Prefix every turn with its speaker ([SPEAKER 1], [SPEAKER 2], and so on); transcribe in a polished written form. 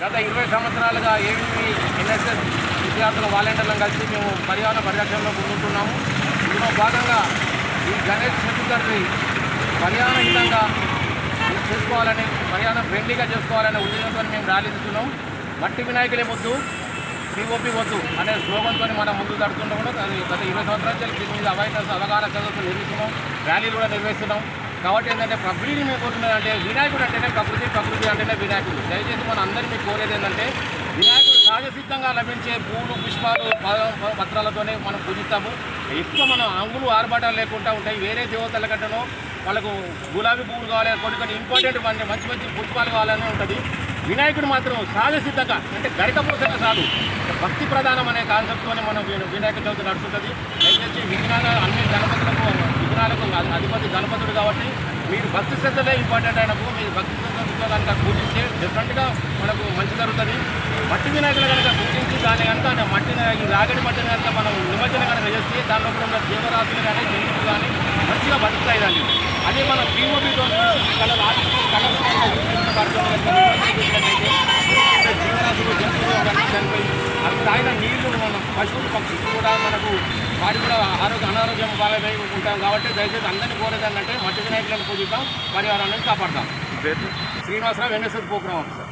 [SPEAKER 1] గత 20 సంవత్సరాలుగా AVP NSS విద్యార్థుల వాలంటీర్లను కలిసి మేము పర్యావరణ పరిరక్షణలో ముందుంటున్నాము. ఇందులో భాగంగా ఈ గణేష్ చతుర్థి పర్యావరణహితంగా చేసుకోవాలని, పర్యావరణ ఫ్రెండ్లీగా చేసుకోవాలనే ఉద్దేశంతో మేము ర్యాలీ తీస్తున్నాం. మట్టి వినాయకులే వద్దు, పీఓపీ వద్దు అనే స్లోగన్తో మనం ముందు జరుగుతుంటాం. కూడా అది గత 20 సంవత్సరాల దీని మీద అవగాహన చదువుతూ నిర్మిస్తున్నాం, ర్యాలీలు కూడా నిర్వహిస్తున్నాం. కాబట్టి ఏంటంటే పబ్లిక్ని మేము కోరుతున్నది అంటే వినాయకుడు అంటేనే ప్రకృతి, ప్రకృతి అంటేనే వినాయకుడు. దయచేసి మన అందరినీ మీకు కోరేది ఏంటంటే వినాయకుడు సహజసిద్ధంగా లభించే పూలు, పుష్పాలు, పత్రాలతోనే మనం పూజిస్తాము. ఎక్కువ మనం అంగులు ఆర్భాటాలు లేకుండా ఉంటాయి. వేరే దేవతల కంటేనో వాళ్ళకు గులాబీ పువ్వులు కావాలి, కొన్ని ఇంపార్టెంట్ మంచి మంచి పుష్పాలు కావాలని ఉంటుంది. వినాయకుడు మాత్రం సహజసిద్ధంగా అంటే గరిక పోసగా చాలు, భక్తి ప్రధానం అనే కాన్సెప్ట్తోనే మనం వినాయక చవితి నడుస్తుంది. దయచేసి అన్ని విఘ్నాలకు అధిపతి గణపతుడు కాబట్టి మీరు భక్తి శ్రద్ధలే ఇంపార్టెంట్ అయినప్పుడు మీరు భక్తి శ్రద్ధతో కనుక పూజిస్తే డిఫరెంట్గా మనకు మంచి జరుగుతుంది. మట్టి వినాయకులు కనుక పూజించి దాని కనుక మట్టిని ఈ రాగడి మట్టిని కనుక మనం నిమజ్జనం కనుక చేస్తే దానిలో ఉన్న జీవరాశులు కానీ జంతువులు కానీ మంచిగా బతుకుతాయి. దాన్ని అదే మనం పీఓబీతో కళలు ఆర్టిస్ట్ కళలు జీవరాశులు జంతువులు అవన్నీ చనిపోయి అవి తాగిన నీళ్లు మనం పశువులు పక్షులు కూడా మనకు వాటి కూడా అనారోగ్యం బాగా ఉంటాం. కాబట్టి దయచేసి అందరినీ కోరేది ఏంటంటే మట్టి వినాయకులను పూజిద్దాం, పర్యావరణాన్ని కాపాడదాం. Srinivasarao NSS program officer.